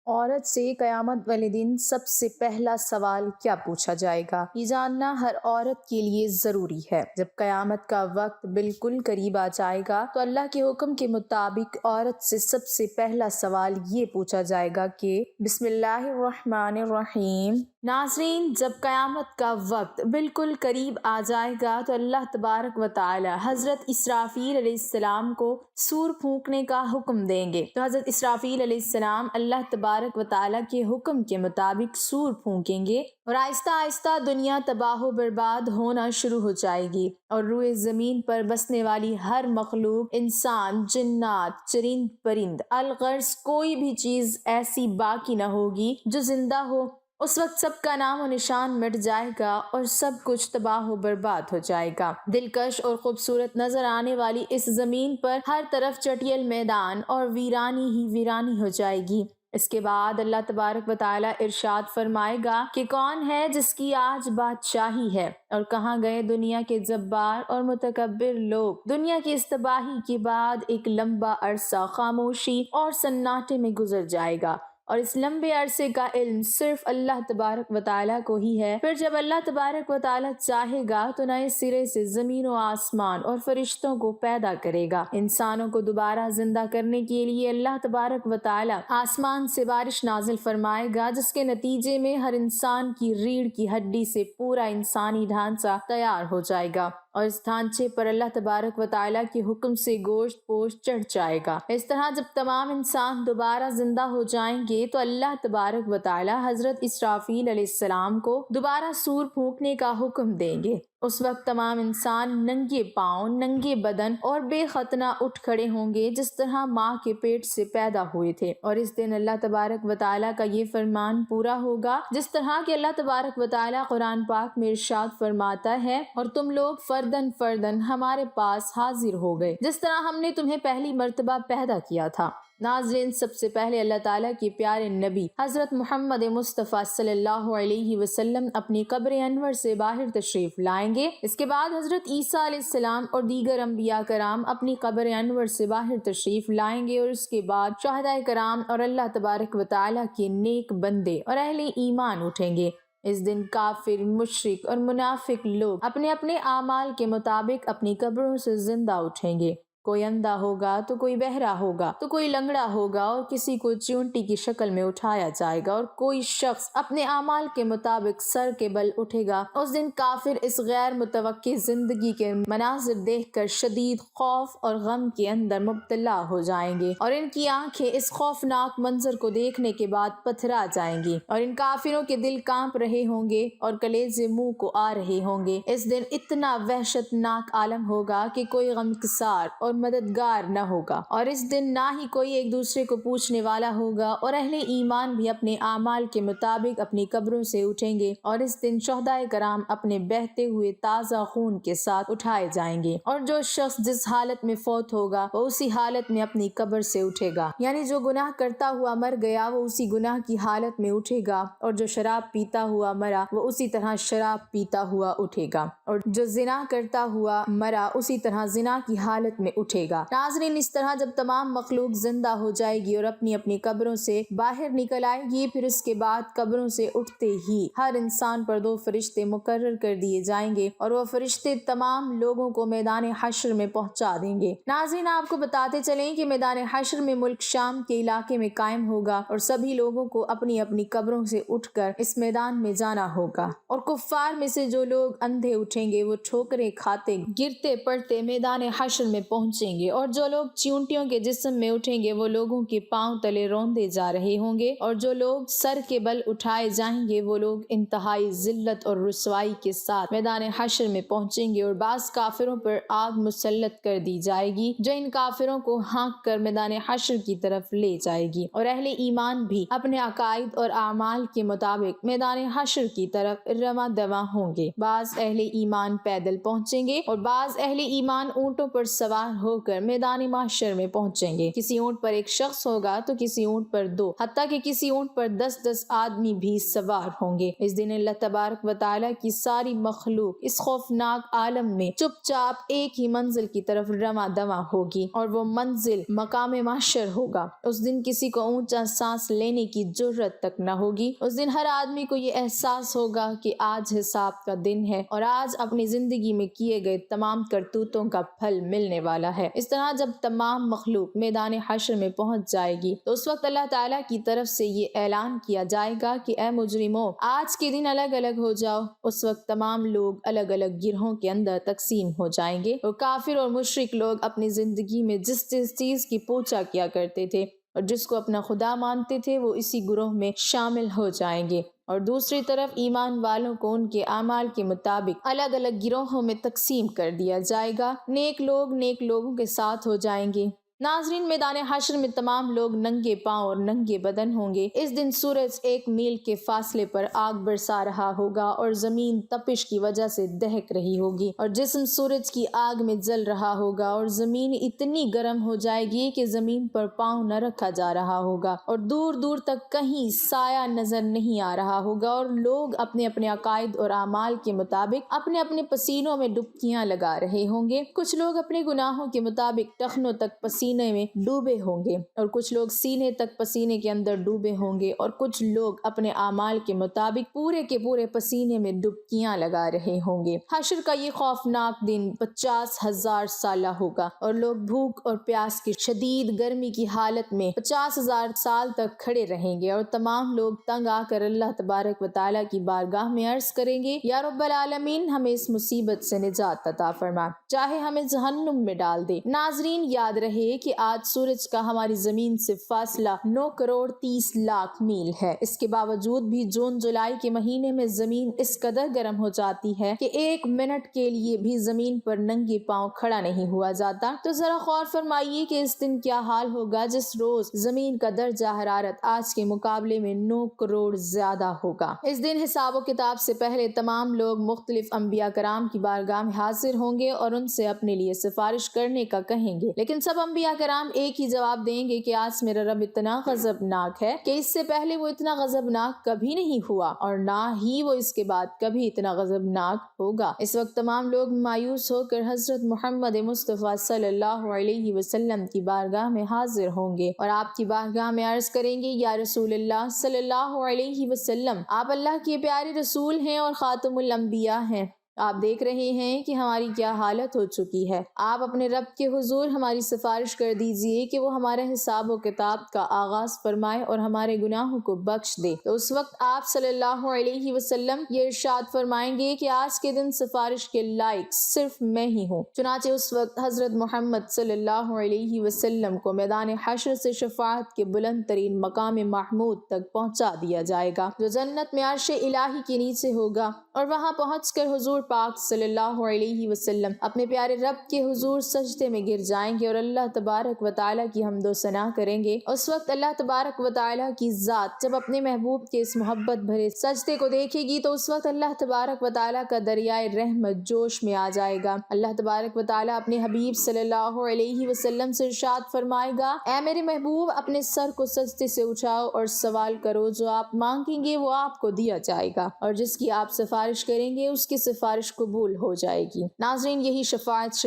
عورت سے قیامت والے دن سب سے پہلا سوال کیا پوچھا جائے گا؟ یہ جاننا ہر عورت کے لیے ضروری ہے۔ جب قیامت کا وقت بالکل قریب آ جائے گا تو اللہ کے حکم کے مطابق عورت سے سب سے پہلا سوال یہ پوچھا جائے گا کہ بسم اللہ الرحمن الرحیم۔ ناظرین، جب قیامت کا وقت بالکل قریب آ جائے گا تو اللہ تبارک و تعالی حضرت اسرافیل علیہ السلام کو سور پھونکنے کا حکم دیں گے۔ تو حضرت اسرافیل علیہ السلام اللہ تبارک و تعالی کے حکم کے مطابق سور پھونکیں گے اور آہستہ آہستہ دنیا تباہ و برباد ہونا شروع ہو جائے گی، اور روئے زمین پر بسنے والی ہر مخلوق، انسان، جنات، چرند پرند، الغرض کوئی بھی چیز ایسی باقی نہ ہوگی جو زندہ ہو۔ اس وقت سب کا نام و نشان مٹ جائے گا اور سب کچھ تباہ و برباد ہو جائے گا۔ دلکش اور خوبصورت نظر آنے والی اس زمین پر ہر طرف چٹیل میدان اور ویرانی ہی ویرانی ہو جائے گی۔ اس کے بعد اللہ تبارک و تعالی ارشاد فرمائے گا کہ کون ہے جس کی آج بادشاہی ہے، اور کہاں گئے دنیا کے جبار اور متکبر لوگ۔ دنیا کی اس تباہی کے بعد ایک لمبا عرصہ خاموشی اور سناٹے میں گزر جائے گا، اور اس لمبے عرصے کا علم صرف اللہ تبارک و تعالیٰ کو ہی ہے۔ پھر جب اللہ تبارک و تعالیٰ چاہے گا تو نئے سرے سے زمین و آسمان اور فرشتوں کو پیدا کرے گا۔ انسانوں کو دوبارہ زندہ کرنے کے لیے اللہ تبارک و تعالیٰ آسمان سے بارش نازل فرمائے گا، جس کے نتیجے میں ہر انسان کی ریڑھ کی ہڈی سے پورا انسانی ڈھانچہ تیار ہو جائے گا، اور اس ڈھانچے پر اللہ تبارک و تعالیٰ کے حکم سے گوشت پوشت چڑھ جائے گا۔ اس طرح جب تمام انسان دوبارہ زندہ ہو جائیں گے تو اللہ تبارک و تعالیٰ حضرت اسرافیل علیہ السلام کو دوبارہ سور پھونکنے کا حکم دیں گے۔ اس وقت تمام انسان ننگے پاؤں، ننگے بدن اور بے ختنہ اٹھ کھڑے ہوں گے، جس طرح ماں کے پیٹ سے پیدا ہوئے تھے، اور اس دن اللہ تبارک و تعالیٰ کا یہ فرمان پورا ہوگا، جس طرح کہ اللہ تبارک و تعالیٰ قرآن پاک میں ارشاد فرماتا ہے، اور تم لوگ فردن فردن ہمارے پاس حاضر ہو گئے جس طرح ہم نے تمہیں پہلی مرتبہ پیدا کیا تھا۔ ناظرین، سب سے پہلے اللہ تعالیٰ کے پیارے نبی حضرت محمد مصطفیٰ صلی اللہ علیہ وسلم اپنی قبر انور سے باہر تشریف لائیں گے۔ اس کے بعد حضرت عیسیٰ علیہ السلام اور دیگر انبیاء کرام اپنی قبر انور سے باہر تشریف لائیں گے، اور اس کے بعد شہداء کرام اور اللہ تبارک و تعالیٰ کے نیک بندے اور اہل ایمان اٹھیں گے۔ اس دن کافر، مشرک اور منافق لوگ اپنے اپنے اعمال کے مطابق اپنی قبروں سے زندہ اٹھیں گے۔ کوئی اندھا ہوگا تو کوئی بہرا ہوگا تو کوئی لنگڑا ہوگا، اور کسی کو چیونٹی کی شکل میں اٹھایا جائے گا، اور کوئی شخص اپنے اعمال کے مطابق سر کے بل اٹھے گا۔ اس دن کافر اس غیر متوقع زندگی کے مناظر دیکھ کر شدید خوف اور غم کے اندر مبتلا ہو جائیں گے، اور ان کی آنکھیں اس خوفناک منظر کو دیکھنے کے بعد پتھرا جائیں گی، اور ان کافروں کے دل کانپ رہے ہوں گے اور کلیجے منہ کو آ رہے ہوں گے۔ اس دن اتنا وحشت ناک عالم ہوگا کہ کوئی غمگسار اور مددگار نہ ہوگا، اور اس دن نہ ہی کوئی ایک دوسرے کو پوچھنے والا ہوگا، اور اہل ایمان بھی اپنے اعمال کے مطابق اپنی قبروں سے اٹھیں گے، اور اس دن شہداء کرام اپنے بہتے ہوئے تازہ خون کے ساتھ اٹھائے جائیں گے، اور جو شخص جس حالت میں فوت ہوگا وہ اسی حالت میں اپنی قبر سے اٹھے گا، یعنی جو گناہ کرتا ہوا مر گیا وہ اسی گناہ کی حالت میں اٹھے گا، اور جو شراب پیتا ہوا مرا وہ اسی طرح شراب پیتا ہوا اٹھے گا، اور جو زنا کرتا ہوا مرا اسی طرح زنا کی حالت میں اٹھے گا۔ ناظرین، اس طرح جب تمام مخلوق زندہ ہو جائے گی اور اپنی اپنی قبروں سے باہر نکل آئے گی، پھر اس کے بعد قبروں سے اٹھتے ہی ہر انسان پر 2 فرشتے مقرر کر دیے جائیں گے، اور وہ فرشتے تمام لوگوں کو میدان حشر میں پہنچا دیں گے۔ ناظرین، آپ کو بتاتے چلیں کہ میدان حشر میں ملک شام کے علاقے میں قائم ہوگا، اور سبھی لوگوں کو اپنی اپنی قبروں سے اٹھ کر اس میدان میں جانا ہوگا، اور کفار میں سے جو لوگ اندھے اٹھیں گے وہ ٹھوکریں کھاتے گرتے پڑتے میدان حشر میں پہنچیں گے، اور جو لوگ چیونٹیوں کے جسم میں اٹھیں گے وہ لوگوں کے پاؤں تلے روندے جا رہے ہوں گے، اور جو لوگ سر کے بل اٹھائے جائیں گے وہ لوگ انتہائی ذلت اور رسوائی کے ساتھ میدان حشر میں پہنچیں گے، اور بعض کافروں پر آگ مسلط کر دی جائے گی جو ان کافروں کو ہانک کر میدان حشر کی طرف لے جائے گی، اور اہل ایمان بھی اپنے عقائد اور اعمال کے مطابق میدان حشر کی طرف رواں دواں ہوں گے۔ بعض اہل ایمان پیدل پہنچیں گے، اور بعض اہل ایمان اونٹوں پر سوار ہو کر میدان محشر میں پہنچیں گے۔ کسی اونٹ پر ایک شخص ہوگا تو کسی اونٹ پر دو، حتیٰ کہ کسی اونٹ پر 10 آدمی بھی سوار ہوں گے۔ اس دن اللہ تبارک و تعالیٰ کی ساری مخلوق اس خوفناک عالم میں چپ چاپ ایک ہی منزل کی طرف رواں دواں ہوگی، اور وہ منزل مقام محشر ہوگا۔ اس دن کسی کو اونچا سانس لینے کی جرت تک نہ ہوگی۔ اس دن ہر آدمی کو یہ احساس ہوگا کہ آج حساب کا دن ہے اور آج اپنی زندگی میں کیے گئے تمام کرتوتوں کا پھل ملنے والا ہے۔ اس طرح جب تمام مخلوق میدان حشر میں پہنچ جائے گی تو اس وقت اللہ تعالیٰ کی طرف سے یہ اعلان کیا جائے گا کہ اے مجرموں، آج کے دن الگ الگ ہو جاؤ۔ اس وقت تمام لوگ الگ الگ گروہوں کے اندر تقسیم ہو جائیں گے، اور کافر اور مشرک لوگ اپنی زندگی میں جس چیز کی پوچھا کیا کرتے تھے اور جس کو اپنا خدا مانتے تھے وہ اسی گروہ میں شامل ہو جائیں گے، اور دوسری طرف ایمان والوں کو ان کے اعمال کے مطابق الگ الگ گروہوں میں تقسیم کر دیا جائے گا۔ نیک لوگ نیک لوگوں کے ساتھ ہو جائیں گے۔ ناظرین، میدان حشر میں تمام لوگ ننگے پاؤں اور ننگے بدن ہوں گے۔ اس دن سورج 1 میل کے فاصلے پر آگ برسا رہا ہوگا اور زمین تپش کی وجہ سے دہک رہی ہوگی، اور جسم سورج کی آگ میں جل رہا ہوگا، اور زمین اتنی گرم ہو جائے گی کہ زمین پر پاؤں نہ رکھا جا رہا ہوگا، اور دور دور تک کہیں سایہ نظر نہیں آ رہا ہوگا، اور لوگ اپنے اپنے عقائد اور اعمال کے مطابق اپنے اپنے پسینوں میں ڈبکیاں لگا رہے ہوں گے۔ کچھ لوگ اپنے گناہوں کے مطابق ٹخنوں تک پسینے میں ڈوبے ہوں گے، اور کچھ لوگ سینے تک پسینے کے اندر ڈوبے ہوں گے، اور کچھ لوگ اپنے اعمال کے مطابق پورے کے پورے پسینے میں ڈبکیاں لگا رہے ہوں گے۔ حشر کا یہ خوفناک دن 50,000 سالہ ہوگا، اور لوگ بھوک اور پیاس کی شدید گرمی کی حالت میں 50,000 سال تک کھڑے رہیں گے، اور تمام لوگ تنگ آ کر اللہ تبارک و تعالیٰ کی بارگاہ میں عرض کریں گے، یا رب العالمین، ہمیں اس مصیبت سے نجات عطا فرما، چاہے ہمیں جہنم میں ڈال دے۔ ناظرین، یاد رہے کہ آج سورج کا ہماری زمین سے فاصلہ 9,30,00,000 میل ہے۔ اس کے باوجود بھی جون جولائی کے مہینے میں زمین اس قدر گرم ہو جاتی ہے کہ 1 منٹ کے لیے بھی زمین پر ننگے پاؤں کھڑا نہیں ہوا جاتا۔ تو ذرا غور فرمائیے کہ اس دن کیا حال ہوگا جس روز زمین کا درجہ حرارت آج کے مقابلے میں 9 کروڑ زیادہ ہوگا۔ اس دن حساب و کتاب سے پہلے تمام لوگ مختلف انبیاء کرام کی بارگاہ میں حاضر ہوں گے اور ان سے اپنے لیے سفارش کرنے کا کہیں گے، لیکن سب انبیاء کرام ایک ہی جواب دیں گے کہ آج میرا رب اتنا غضبناک ہے کہ اس سے پہلے وہ اتنا غضبناک کبھی نہیں ہوا، اور نہ ہی وہ اس کے بعد کبھی اتنا غضبناک ہوگا۔ اس وقت تمام لوگ مایوس ہو کر حضرت محمد مصطفیٰ صلی اللہ علیہ وسلم کی بارگاہ میں حاضر ہوں گے، اور آپ کی بارگاہ میں عرض کریں گے، یا رسول اللہ صلی اللہ علیہ وسلم، آپ اللہ کے پیارے رسول ہیں اور خاتم الانبیاء ہیں۔ آپ دیکھ رہے ہیں کہ ہماری کیا حالت ہو چکی ہے۔ آپ اپنے رب کے حضور ہماری سفارش کر دیجئے کہ وہ ہمارے حساب و کتاب کا آغاز فرمائے اور ہمارے گناہوں کو بخش دے۔ تو اس وقت آپ صلی اللہ علیہ وسلم یہ ارشاد فرمائیں گے کہ آج کے دن سفارش کے لائق صرف میں ہی ہوں۔ چنانچہ اس وقت حضرت محمد صلی اللہ علیہ وسلم کو میدان حشر سے شفاعت کے بلند ترین مقام محمود تک پہنچا دیا جائے گا، جو جنت میں عرش الہی کے نیچے ہوگا، اور وہاں پہنچ کر حضور پاک صلی اللہ علیہ وسلم اپنے پیارے رب کے حضور سجدے میں گر جائیں گے اور اللہ تبارک و تعالیٰ کی حمد و ثنا کریں گے۔ اس وقت اللہ تبارک و تعالیٰ کی ذات جب اپنے محبوب کے اس محبت بھرے سجدے کو دیکھے گی تو اس وقت اللہ تبارک و تعالیٰ کا دریائے رحمت جوش میں آ جائے گا۔ اللہ تبارک و تعالیٰ اپنے حبیب صلی اللہ علیہ وسلم سے ارشاد فرمائے گا، اے میرے محبوب، اپنے سر کو سجدے سے اٹھاؤ اور سوال کرو، جو آپ مانگیں گے وہ آپ کو دیا جائے گا، اور جس کی آپ سفارش کریں گے اس کی سفارش قبول ہو جائے گی۔ ناظرین، یہی شفاعت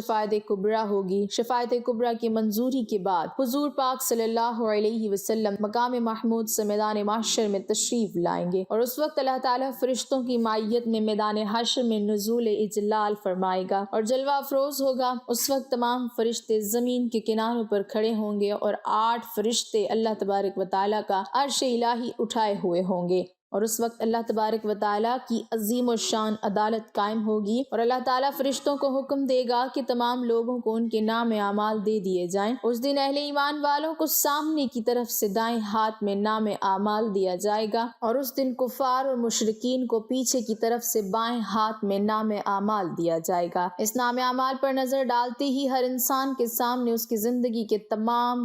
کبریٰ ہوگی۔ شفاعت کبریٰ کی منظوری کے بعد حضور پاک صلی اللہ علیہ وسلم مقام محمود سے میدان محشر میں تشریف لائیں گے، اور اس وقت اللہ تعالیٰ فرشتوں کی مائیت میں میدان حشر میں نزول اجلال فرمائے گا اور جلوہ افروز ہوگا۔ اس وقت تمام فرشتے زمین کے کناروں پر کھڑے ہوں گے، اور 8 فرشتے اللہ تبارک و تعالیٰ کا عرش الہی اٹھائے ہوئے ہوں گے، اور اس وقت اللہ تبارک و تعالیٰ کی عظیم الشان عدالت قائم ہوگی، اور اللہ تعالیٰ فرشتوں کو حکم دے گا کہ تمام لوگوں کو ان کے نام اعمال دے دیے جائیں۔ اس دن اہل ایمان والوں کو سامنے کی طرف سے دائیں ہاتھ میں نام اعمال دیا جائے گا، اور اس دن کفار اور مشرکین کو پیچھے کی طرف سے بائیں ہاتھ میں نام اعمال دیا جائے گا۔ اس نام اعمال پر نظر ڈالتے ہی ہر انسان کے سامنے اس کی زندگی کے تمام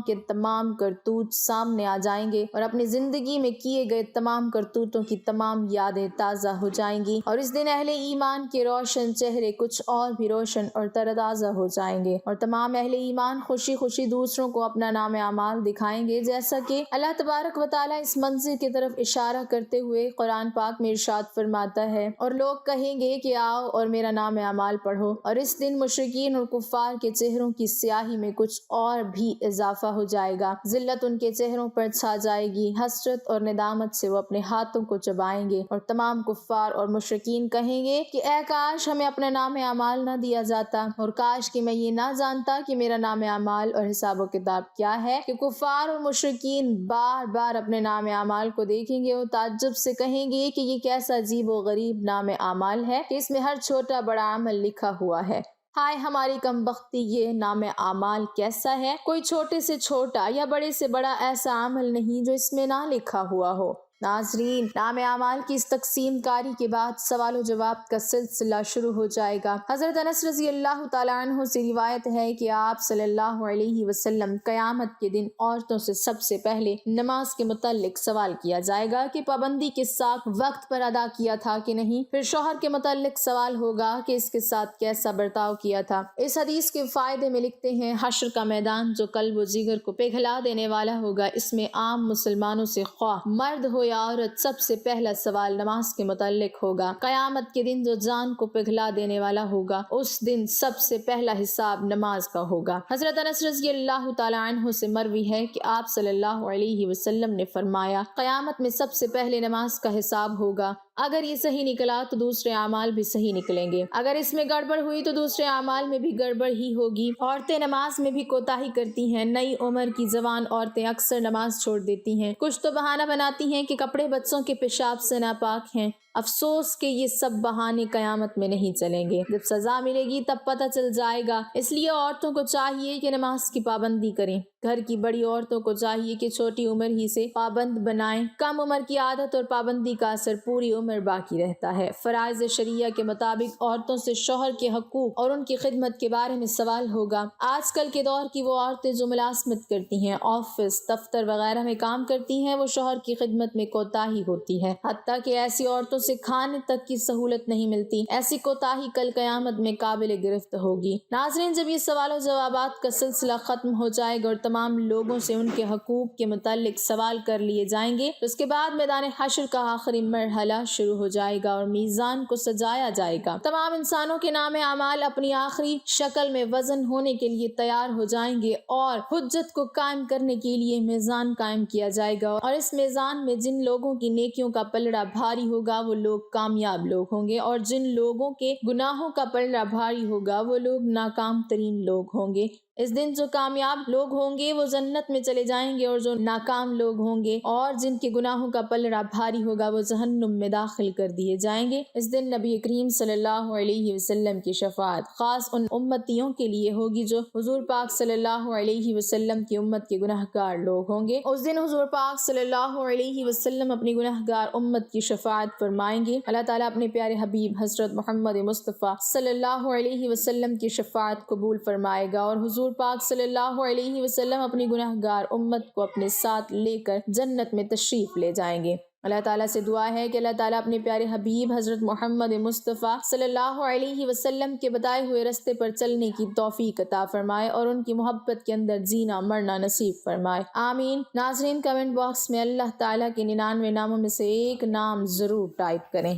کرتوت سامنے آ جائیں گے، اور اپنی زندگی میں کیے گئے تمام کرتوت کرتوتوں کی تمام یادیں تازہ ہو جائیں گی، اور اس دن اہل ایمان کے روشن چہرے کچھ اور بھی روشن اور ترتازہ ہو جائیں گے، اور تمام اہل ایمان خوشی خوشی دوسروں کو اپنا نام اعمال دکھائیں گے، جیسا کہ اللہ تبارک و تعالیٰ اس منظر کی طرف اشارہ کرتے ہوئے قرآن پاک میں ارشاد فرماتا ہے، اور لوگ کہیں گے کہ آؤ اور میرا نام اعمال پڑھو، اور اس دن مشرکین اور کفار کے چہروں کی سیاہی میں کچھ اور بھی اضافہ ہو جائے گا، ذلت ان کے چہروں پر چھا جائے گی، حسرت اور ندامت سے وہ اپنے ہاتھوں کو چبائیں گے، اور تمام کفار اور مشرکین کہیں گے کہ اے کاش ہمیں اپنا نام اعمال نہ دیا جاتا، اور کاش کہ میں یہ نہ جانتا کہ میرا نام اعمال اور حساب و کتاب کیا ہے۔ کہ کفار اور مشرکین بار بار اپنے نام اعمال کو دیکھیں گے اور تعجب سے کہیں گے کہ یہ کیسا عجیب و غریب نام اعمال ہے کہ اس میں ہر چھوٹا بڑا عمل لکھا ہوا ہے، ہائے ہماری کم بختی، یہ نام اعمال کیسا ہے، کوئی چھوٹے سے چھوٹا یا بڑے سے بڑا ایسا عمل نہیں جو اس میں نہ لکھا ہوا ہو۔ ناظرین، نام اعمال کی اس تقسیم کاری کے بعد سوال و جواب کا سلسلہ شروع ہو جائے گا۔ حضرت انس رضی اللہ تعالیٰ عنہ سے روایت ہے کہ آپ صلی اللہ علیہ وسلم قیامت کے دن عورتوں سے سب سے پہلے نماز کے متعلق سوال کیا جائے گا کہ پابندی کے ساتھ وقت پر ادا کیا تھا کہ نہیں، پھر شوہر کے متعلق سوال ہوگا کہ اس کے ساتھ کیسا برتاؤ کیا تھا۔ اس حدیث کے فائدے میں لکھتے ہیں، حشر کا میدان جو قلب و جگر کو پگھلا دینے والا ہوگا، اس میں عام مسلمانوں سے خواہ مرد ہو یا عورت سب سے پہلا سوال نماز کے متعلق ہوگا۔ قیامت کے دن جو جان کو پگھلا دینے والا ہوگا، اس دن سب سے پہلا حساب نماز کا ہوگا۔ حضرت انس رضی اللہ تعالیٰ عنہ سے مروی ہے کہ آپ صلی اللہ علیہ وسلم نے فرمایا، قیامت میں سب سے پہلے نماز کا حساب ہوگا، اگر یہ صحیح نکلا تو دوسرے اعمال بھی صحیح نکلیں گے، اگر اس میں گڑبڑ ہوئی تو دوسرے اعمال میں بھی گڑبڑ ہی ہوگی۔ عورتیں نماز میں بھی کوتاہی کرتی ہیں، نئی عمر کی جوان عورتیں اکثر نماز چھوڑ دیتی ہیں، کچھ تو بہانہ بناتی ہیں کہ کپڑے بچوں کے پیشاب سے ناپاک ہیں، افسوس کہ یہ سب بہانے قیامت میں نہیں چلیں گے، جب سزا ملے گی تب پتہ چل جائے گا۔ اس لیے عورتوں کو چاہیے کہ نماز کی پابندی کریں، گھر کی بڑی عورتوں کو چاہیے کہ چھوٹی عمر ہی سے پابند بنائیں، کم عمر کی عادت اور پابندی کا اثر پوری عمر باقی رہتا ہے۔ فرائض شریعہ کے مطابق عورتوں سے شوہر کے حقوق اور ان کی خدمت کے بارے میں سوال ہوگا۔ آج کل کے دور کی وہ عورتیں جو ملازمت کرتی ہیں، آفس، دفتر وغیرہ میں کام کرتی ہیں، وہ شوہر کی خدمت میں کوتاہی ہوتی ہے، حتیٰ کہ ایسی عورتوں سے کھانے تک کی سہولت نہیں ملتی، ایسی کوتاہی کل قیامت میں قابل گرفت ہوگی۔ ناظرین، جب یہ سوال و جوابات کا سلسلہ ختم ہو جائے گا اور تمام لوگوں سے ان کے حقوق کے متعلق سوال کر لیے جائیں گے، تو اس کے بعد میدان حشر کا آخری مرحلہ شروع ہو جائے گا اور میزان کو سجایا جائے گا۔ تمام انسانوں کے نام اعمال اپنی آخری شکل میں وزن ہونے کے لیے تیار ہو جائیں گے، اور حجت کو قائم کرنے کے لیے میزان قائم کیا جائے گا، اور اس میزان میں جن لوگوں کی نیکیوں کا پلڑا بھاری ہوگا وہ لوگ کامیاب لوگ ہوں گے، اور جن لوگوں کے گناہوں کا پلڑا بھاری ہوگا وہ لوگ ناکام ترین لوگ ہوں گے۔ اس دن جو کامیاب لوگ ہوں گے وہ جنت میں چلے جائیں گے، اور جو ناکام لوگ ہوں گے اور جن کے گناہوں کا پلڑا بھاری ہوگا وہ جہنم میں داخل کر دیے جائیں گے۔ اس دن نبی کریم صلی اللہ علیہ وسلم کی شفاعت خاص ان امتیوں کے لیے ہوگی جو حضور پاک صلی اللہ علیہ وسلم کی امت کے گناہگار لوگ ہوں گے۔ اس دن حضور پاک صلی اللہ علیہ وسلم اپنی گناہگار امت کی شفاعت فرمائیں گے۔ اللہ تعالیٰ اپنے پیارے حبیب حضرت محمد مصطفیٰ صلی اللہ علیہ وسلم کی شفاعت قبول فرمائے گا، اور حضور پاک صلی اللہ علیہ وسلم اپنی گناہگار امت کو اپنے ساتھ لے کر جنت میں تشریف لے جائیں گے۔ اللہ تعالیٰ سے دعا ہے کہ اللہ تعالیٰ اپنے پیارے حبیب حضرت محمد مصطفیٰ صلی اللہ علیہ وسلم کے بتائے ہوئے راستے پر چلنے کی توفیق عطا فرمائے اور ان کی محبت کے اندر جینا مرنا نصیب فرمائے، آمین۔ ناظرین، کمنٹ باکس میں اللہ تعالیٰ کے 99 ناموں میں سے ایک نام ضرور ٹائپ کریں۔